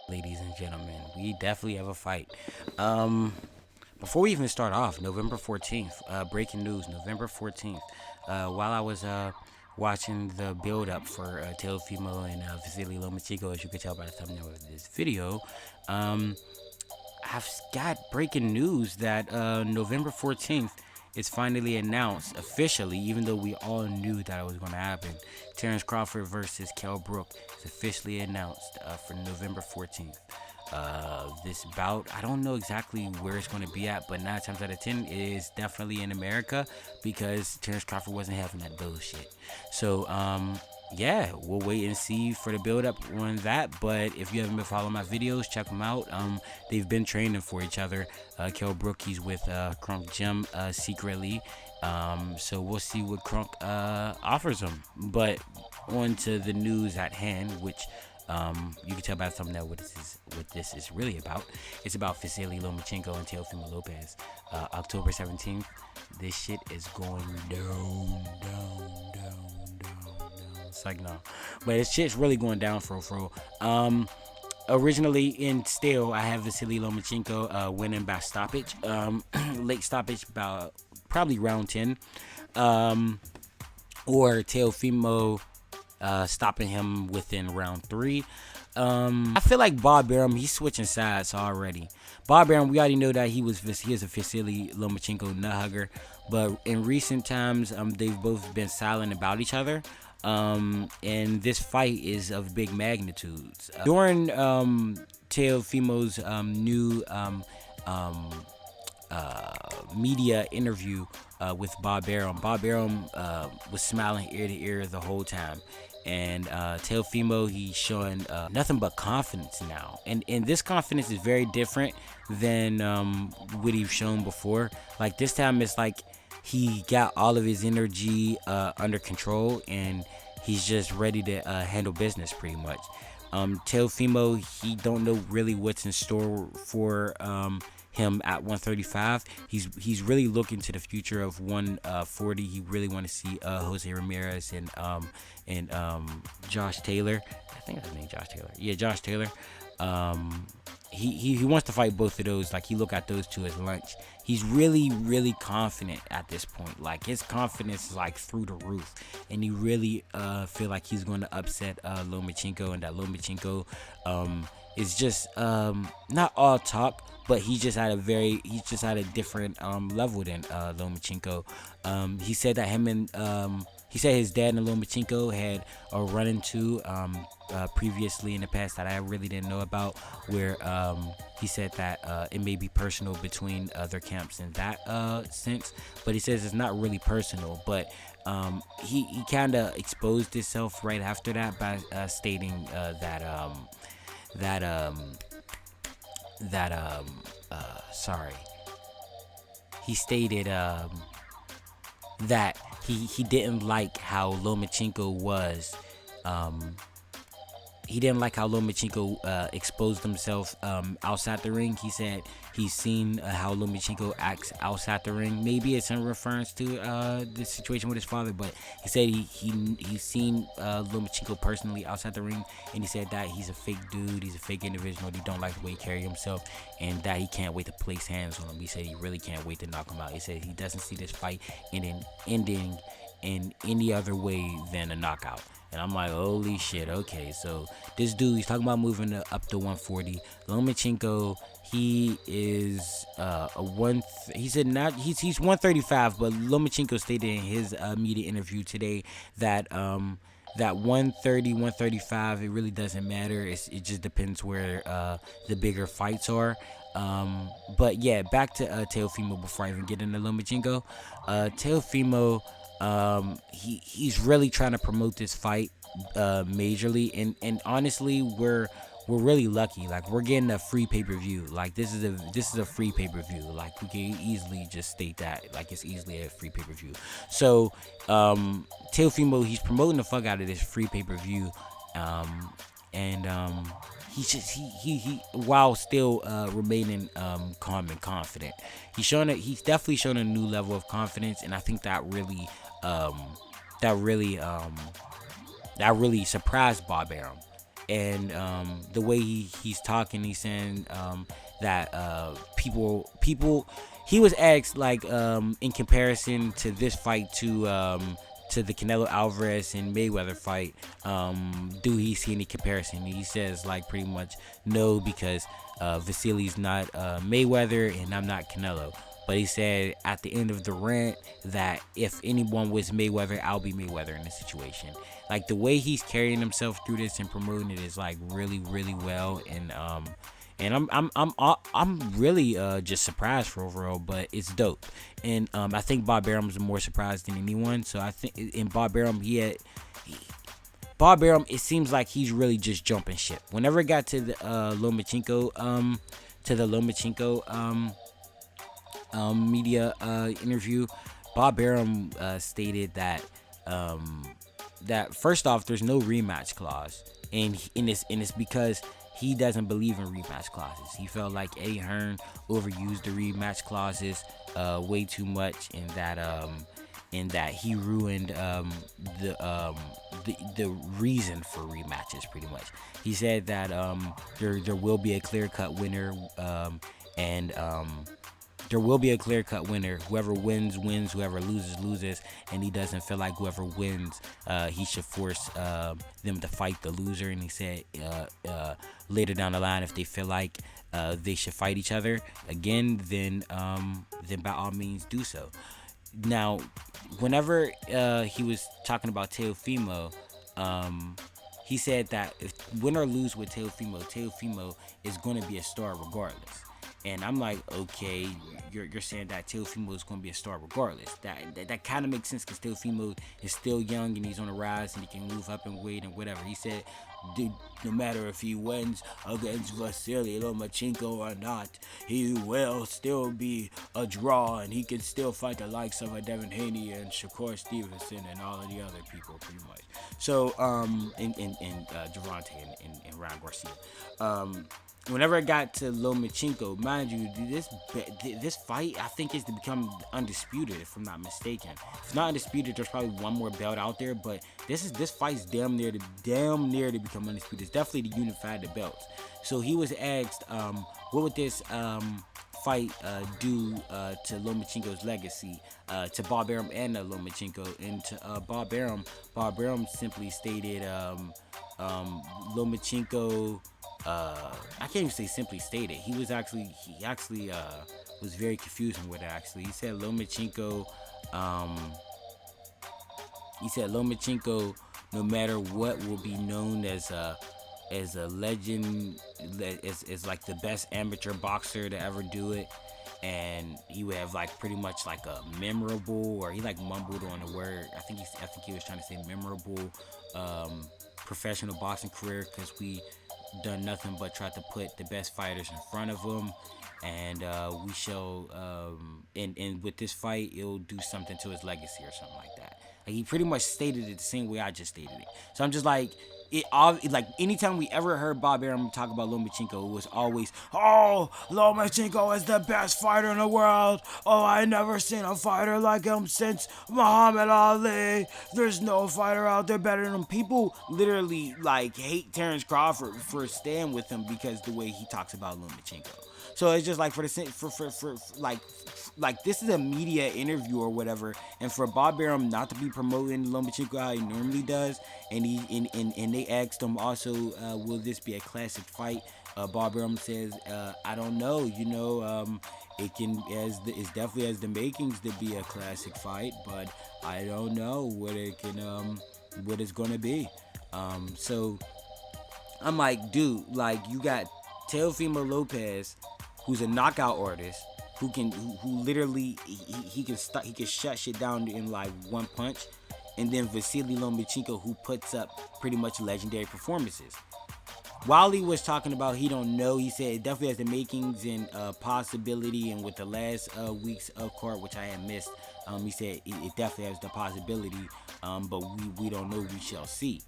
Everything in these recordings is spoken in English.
Ladies and gentlemen, we definitely have a fight. Um, Before we even start off, November 14th, breaking news, November 14th. While I was watching the build up for Teofimo and Vasyl Lomachenko, as you can tell by the thumbnail of this video, um, I've got breaking news that November 14th is finally announced officially, even though we all knew that it was going to happen. Terrence Crawford versus Kell Brook is officially announced for November 14th. This bout, I don't know exactly where it's going to be at, but 9 times out of 10 it is definitely in America because Terrence Crawford wasn't having that bullshit. So, yeah, we'll wait and see for the build up on that. But if you haven't been following my videos, check them out. They've been training for each other. Kell Brook, he's with Crunk Gym secretly. So we'll see what Crunk offers him. But on to the news at hand, which you can tell by the thumbnail what this is really about. It's about Vasyl Lomachenko and Teofimo Lopez. October 17th. This shit is going down. It's like no, but it's shit's really going down for real. Originally in still, I have Vasyl Lomachenko winning by stoppage. Late stoppage about probably round 10. Or Teofimo stopping him within round 3. I feel like Bob Arum, he's switching sides already. Bob Arum, we already know that he is a Vasyl Lomachenko nut hugger, but in recent times, they've both been silent about each other. And this fight is of big magnitudes. During Teofimo's new media interview with Bob Arum, was smiling ear to ear the whole time. And Teofimo, he's showing nothing but confidence now, and this confidence is very different than what he's shown before. Like this time, it's like he got all of his energy under control, and he's just ready to handle business pretty much. Teofimo, he don't know really what's in store for him at 135. He's really looking to the future of 140. He really want to see Jose Ramirez and Josh Taylor. I think that's his name, Josh Taylor. Yeah, Josh Taylor. He wants to fight both of those. Like he look at those two as lunch. He's really confident at this point. Like his confidence is like through the roof, and he really feel like he's going to upset Lomachenko, and that Lomachenko is just not all talk, but he's just at a different level than Lomachenko. He said that he said his dad and Lomachenko had a run-into previously in the past that I really didn't know about, where he said that it may be personal between their camps in that sense, but he says it's not really personal. But he kind of exposed himself right after that by stating sorry, he stated that he didn't like how Lomachenko was. He didn't like how Lomachenko exposed himself outside the ring. He said he's seen how Lomachenko acts outside the ring. Maybe it's in reference to the situation with his father, but he said he's seen Lomachenko personally outside the ring, and he said that he's a fake dude, he's a fake individual, he don't like the way he carry himself, and that he can't wait to place hands on him. He said he really can't wait to knock him out. He said he doesn't see this fight ending in any other way than a knockout. And I'm like, holy shit, okay. So this dude, he's talking about moving up to 140. Lomachenko, he is he said not he's 135, but Lomachenko stated in his media interview today that that 130, 135, it really doesn't matter. It just depends where the bigger fights are. But yeah, back to Teofimo before I even get into Lomachenko. Teofimo, he's really trying to promote this fight majorly, and honestly, we're really lucky. Like we're getting a free pay-per-view. Like this is a free pay-per-view. Like we can easily just state that. Like it's easily a free pay-per-view. So Teofimo, he's promoting the fuck out of this free pay-per-view, and he's just he while still remaining calm and confident. He's definitely shown a new level of confidence, and I think that really surprised Bob Arum. and the way he's talking, he's saying that people. He was asked like in comparison to this fight to the Canelo Alvarez and Mayweather fight, do he see any comparison? He says like pretty much no, because Vasyly's not Mayweather and I'm not Canelo. But he said at the end of the rant that if anyone was Mayweather, I'll be Mayweather in this situation. Like the way he's carrying himself through this and promoting it is like really, really well, and I'm really just surprised for overall, but it's dope. And I think Bob Barum's more surprised than anyone. So I think in Bob Barum, Bob Barum, it seems like he's really just jumping ship. Whenever it got to the Lomachenko media interview, Bob Barum stated that that first off, there's no rematch clause, and it's because he doesn't believe in rematch clauses. He felt like Eddie Hearn overused the rematch clauses way too much, and that he ruined the reason for rematches pretty much. He said that there will be a clear-cut winner, and there will be a clear-cut winner. Whoever wins, wins. Whoever loses, loses. And he doesn't feel like whoever wins, he should force them to fight the loser. And he said later down the line, if they feel like they should fight each other again, then by all means do so. Now, whenever he was talking about Teofimo, he said that if win or lose with Teofimo is going to be a star regardless. And I'm like, okay, you're saying that Teofimo is going to be a star regardless. That kind of makes sense, because Teofimo is still young and he's on the rise and he can move up in weight and whatever. He said, dude, no matter if he wins against Vasyl Lomachenko or not, he will still be a draw, and he can still fight the likes of a Devin Haney and Shakur Stevenson and all of the other people pretty much. So, and Javante and Ryan Garcia. Whenever it got to Lomachenko, mind you, this fight I think is to become undisputed, if I'm not mistaken. If not undisputed, there's probably one more belt out there, but this fight's damn near to become undisputed. It's definitely to unify the belts. So he was asked, what would this fight do to Lomachenko's legacy, to Bob Barum and Lomachenko, and to Bob Barum simply stated, Lomachenko. I can't even say simply stated. He actually was very confusing with it. Actually, he said Lomachenko. No matter what, will be known as a legend, as like the best amateur boxer to ever do it. And he would have like pretty much like a memorable, or he like mumbled on the word. I think he was trying to say memorable professional boxing career, because we done nothing but try to put the best fighters in front of him, and we shall and with this fight it'll do something to his legacy or something like that. Like, he pretty much stated it the same way I just stated it. So I'm just like, like anytime we ever heard Bob Arum talk about Lomachenko, it was always, oh, Lomachenko is the best fighter in the world. Oh, I never seen a fighter like him since Muhammad Ali. There's no fighter out there better than him. People literally like hate Terrence Crawford for staying with him because the way he talks about Lomachenko. So it's just like for this is a media interview or whatever, and for Bob Barum not to be promoting Lomachenko how he normally does, and they asked him also, will this be a classic fight? Bob Barum says, I don't know. It definitely has the makings to be a classic fight, but I don't know what it's gonna be. So I'm like, dude, like you got Teofimo Lopez, who's a knockout artist, who literally he can shut shit down in like one punch, and then Vasyl Lomachenko, who puts up pretty much legendary performances. While he was talking about he don't know, he said it definitely has the makings and possibility, and with the last week's card, which I had missed, he said it definitely has the possibility, but we don't know, we shall see.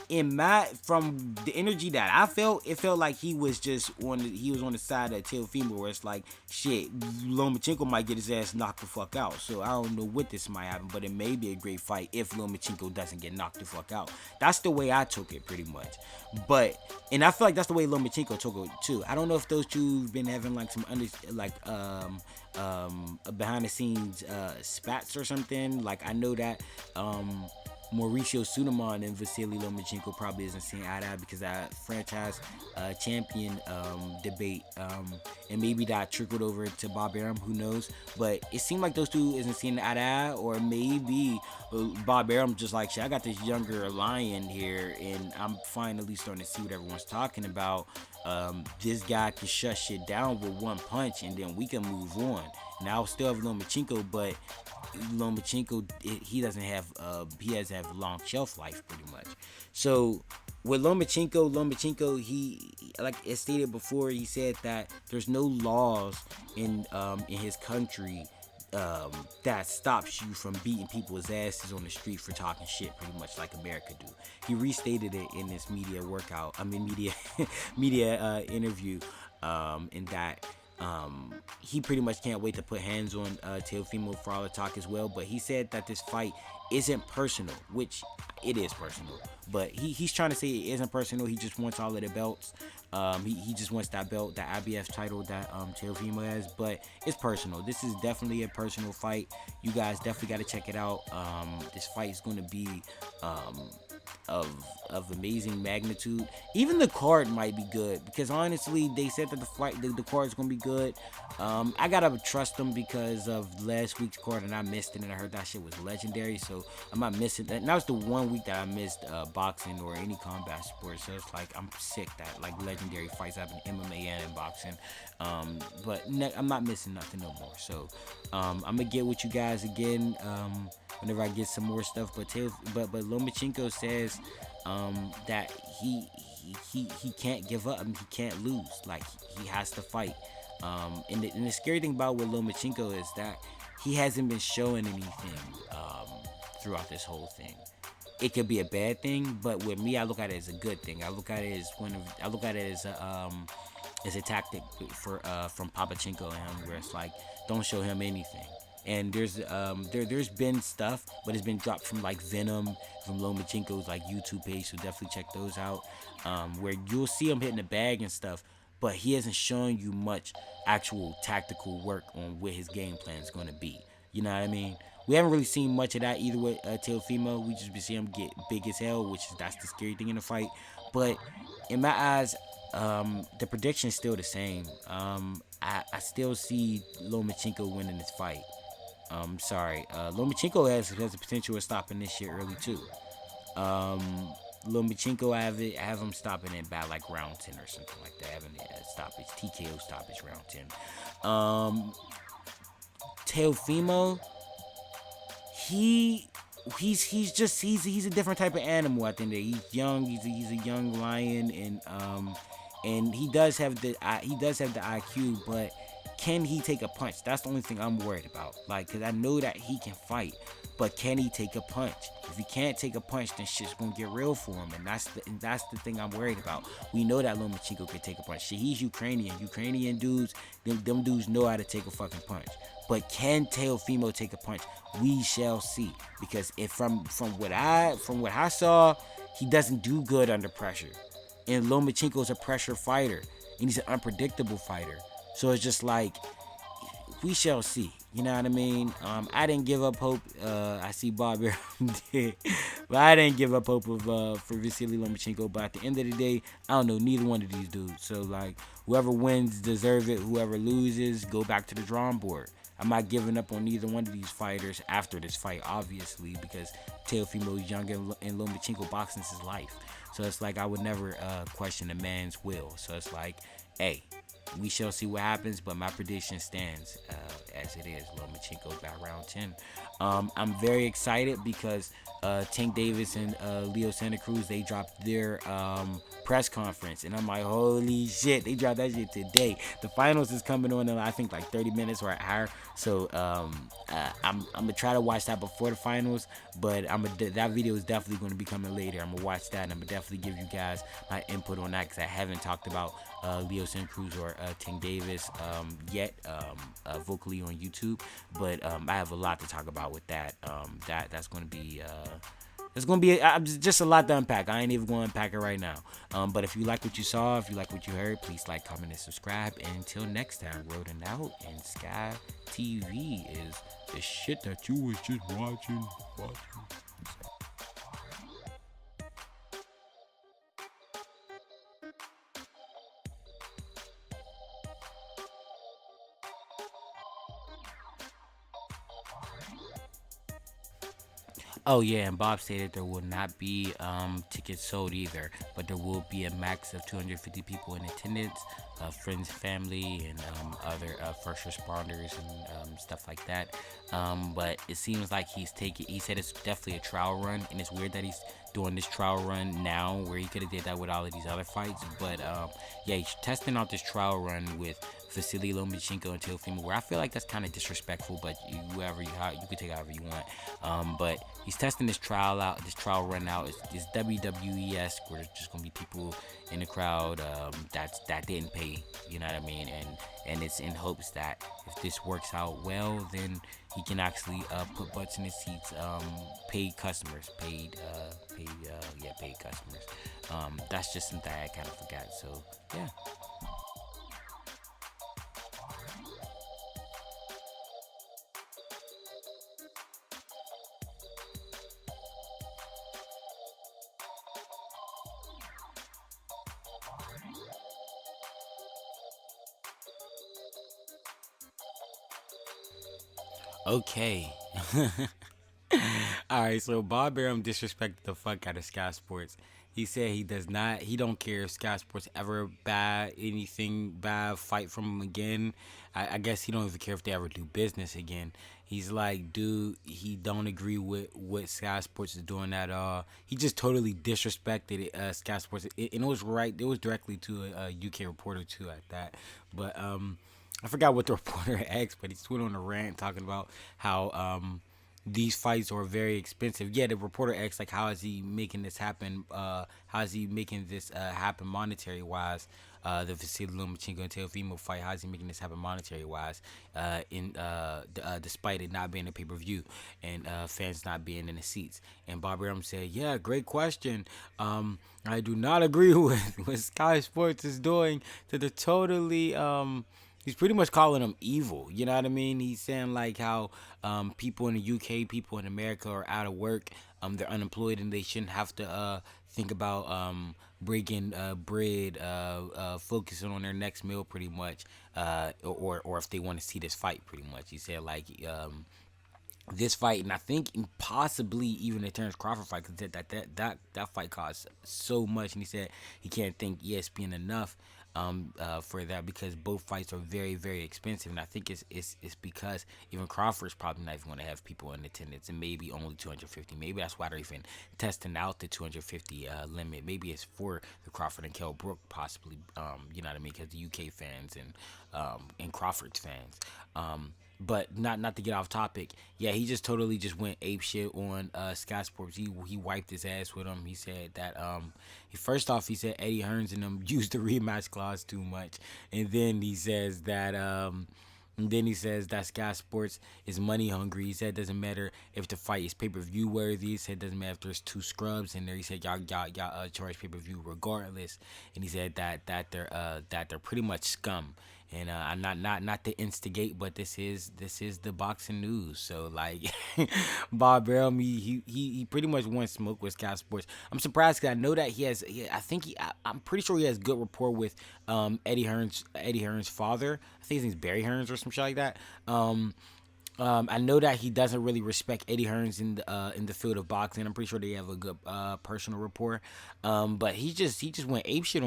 from the energy that I felt, it felt like he was on the side of Teofimo, where it's like, shit, Lomachenko might get his ass knocked the fuck out. So I don't know what this might happen, but it may be a great fight if Lomachenko doesn't get knocked the fuck out. That's the way I took it, pretty much. And I feel like that's the way Lomachenko took it too. I don't know if those two been having like some behind the scenes spats or something. Like, I know that Mauricio Suleiman and Vasyl Lomachenko probably isn't seeing eye to eye because that franchise champion debate, and maybe that trickled over to Bob Arum, who knows. But it seemed like those two isn't seeing eye to eye, or maybe Bob Arum just like, shit, I got this younger lion here, and I'm finally starting to see what everyone's talking about. This guy can shut shit down with one punch, and then we can move on. Now I still have Lomachenko, but Lomachenko, he doesn't have he has to have long shelf life, pretty much. So with Lomachenko, he, like I stated before, he said that there's no laws in his country that stops you from beating people's asses on the street for talking shit, pretty much like America do. He restated it in this media interview, in that he pretty much can't wait to put hands on Teofimo for all the talk as well. But he said that this fight isn't personal, which it is personal. But he's trying to say it isn't personal. He just wants all of the belts. He just wants that belt, that IBF title that Teofimo has. But it's personal. This is definitely a personal fight. You guys definitely got to check it out. This fight is going to be of amazing magnitude. Even the card might be good, because honestly they said that the card is gonna be good. I gotta trust them because of last week's card, and I missed it, and I heard that shit was legendary, so I'm not missing that. And that was the one week that I missed boxing or any combat sport, so it's like I'm sick that like legendary fights happen in MMA and in boxing. But I'm not missing nothing no more, so I'm gonna get with you guys again whenever I get some more stuff. But Lomachenko says that he can't give up. I mean, he can't lose. Like, he has to fight. And the scary thing about with Lomachenko is that he hasn't been showing anything throughout this whole thing. It could be a bad thing, but with me, I look at it as a good thing. I look at it as a tactic from Papachenko and him, where it's like, don't show him anything. And there's been stuff, but it's been dropped from like Venom, from Lomachenko's like YouTube page, so definitely check those out, where you'll see him hitting the bag and stuff, but he hasn't shown you much actual tactical work on what his game plan is going to be. You know what I mean? We haven't really seen much of that either with Teofimo. We just been seeing him get big as hell, that's the scary thing in the fight. But in my eyes, the prediction is still the same. I still see Lomachenko winning this fight. Lomachenko has the potential of stopping this shit early too. Lomachenko, I have him stopping it by like round 10 or something like that. Having a stoppage, TKO stoppage round 10. Teofimo, he's a different type of animal. I think that he's young. He's a young lion, and he does have the IQ, but can he take a punch? That's the only thing I'm worried about. Like, because I know that he can fight, but can he take a punch? If he can't take a punch, then shit's gonna get real for him, and that's the thing I'm worried about. We know that Lomachenko can take a punch. Shit, he's Ukrainian. Ukrainian dudes, them dudes know how to take a fucking punch. But can Teofimo take a punch? We shall see. Because if from what I saw, he doesn't do good under pressure. And Lomachenko's a pressure fighter, and he's an unpredictable fighter. So it's just like, we shall see. You know what I mean? I didn't give up hope. I see Bob Arum did, but I didn't give up hope for Vasyl Lomachenko. But at the end of the day, I don't know neither one of these dudes. So like, whoever wins deserve it. Whoever loses, go back to the drawing board. I'm not giving up on neither one of these fighters after this fight, obviously, because Teofimo is young and Lomachenko boxing is his life. So it's like, I would never question a man's will. So it's like, hey, we shall see what happens, but my prediction stands as it is. Lomachenko got round 10. I'm very excited because Tank Davis and Leo Santa Cruz, they dropped their press conference, and I'm like, holy shit, they dropped that shit today. The finals is coming on in I think like 30 minutes or an hour, so I'm gonna try to watch that before the finals, but that video is definitely going to be coming later. I'm gonna watch that, and I'm gonna definitely give you guys my input on that because I haven't talked about Leo Santa Cruz or Tank Davis yet vocally on YouTube, but I have a lot to talk about with that. That's going to be. It's going to be just a lot to unpack. I ain't even going to unpack it right now. But if you like what you saw, if you like what you heard, please like, comment, and subscribe. And until next time, Rodin out, and Sky TV is the shit that you was just watching. Oh yeah, and Bob stated there will not be tickets sold either, but there will be a max of 250 people in attendance, friends, family, and other first responders and stuff like that. But it seems like he's taking. He said it's definitely a trial run, and it's weird that he's doing this trial run now, where he could have did that with all of these other fights. But yeah, he's testing out this trial run with Vasyl Lomachenko and Teofimo, where I feel like that's kind of disrespectful, but you can take it however you want. But he's testing this trial run out. It's WWE-esque, where there's just gonna be people in the crowd that didn't pay. You know what I mean? And it's in hopes that if this works out well, then he can actually put butts in his seats. Paid customers, paid customers. That's just something I kind of forgot. So yeah. Okay. All right, so Bob Arum disrespected the fuck out of Sky Sports. He said he don't care if Sky Sports ever buy anything, fight from him again. I guess he don't even care if they ever do business again. He's like, dude, he don't agree with what Sky Sports is doing at all. He just totally disrespected Sky Sports, and it was right. It was directly to a UK reporter too at that. But I forgot what the reporter asked, but he went on a rant talking about how these fights are very expensive. Yeah, the reporter asked like, how is he making this happen? How is he making this happen monetary wise? The Vasyl Lomachenko and Teofimo fight. How is he making this happen monetary wise? Despite it not being a pay per view and fans not being in the seats. And Bob Arum said, "Yeah, great question. I do not agree with what Sky Sports is doing to the totally." He's pretty much calling them evil. You know what I mean? He's saying like how people in the UK, people in America are out of work. They're unemployed and they shouldn't have to think about breaking bread, focusing on their next meal, pretty much, or if they want to see this fight, pretty much. He said like this fight, and I think possibly even the Terrence Crawford fight, because that fight cost so much, and he said he can't thank ESPN enough for that, because both fights are very very expensive, and I think it's because even Crawford's probably not even going to have people in attendance, and maybe only 250. Maybe that's why they're even testing out the 250 limit. Maybe it's for the Crawford and Kell Brook, possibly. You know what I mean? Because the UK fans and Crawford's fans. But not to get off topic. Yeah, he just totally just went ape shit on Sky Sports. He wiped his ass with him. He said that first off he said Eddie Hearns and them used the rematch clause too much, and then he says that Sky Sports is money hungry. He said it doesn't matter if the fight is pay per view worthy. He said it doesn't matter if there's two scrubs in there. He said y'all charge pay per view regardless. And he said that they're pretty much scum. And not to instigate, but this is the boxing news. So like, Bob Arum, he pretty much wants smoke with Sky Sports. I'm surprised because I know that I'm pretty sure he has good rapport with Eddie Hearns' father. I think his name's Barry Hearns or some shit like that. I know that he doesn't really respect Eddie Hearns in the field of boxing. I'm pretty sure they have a good personal rapport. But he just went apeshit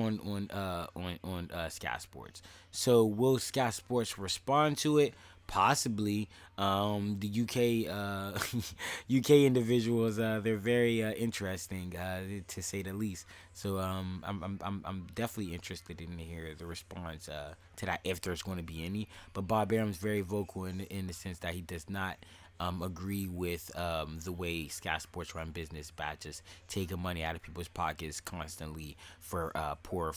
on Sky Sports. So will Sky Sports respond to it? Possibly. The UK UK individuals, they're very interesting, to say the least. So I'm definitely interested in to hear the response to that, if there's going to be any. But Bob Arum's very vocal in the sense that he does not agree with the way Sky Sports run business by just taking money out of people's pockets constantly for poor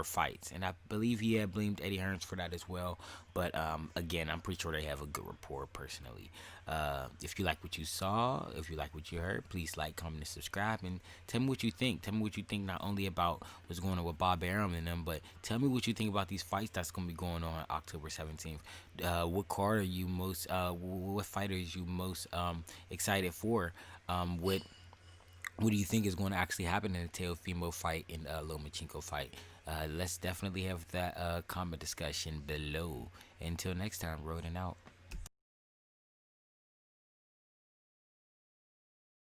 fights. And I believe he had blamed Eddie Hearns for that as well. But again, I'm pretty sure they have a good rapport personally. If you like what you saw, if you like what you heard, please like, comment, and subscribe, and tell me what you think. Tell me what you think not only about what's going on with Bob Arum and them, but tell me what you think about these fights that's going to be going on October 17th. What card are you most? What fighters you most excited for? What do you think is going to actually happen in the Teofimo fight and Lomachenko fight? Let's definitely have that comment discussion below. Until next time, rolling out.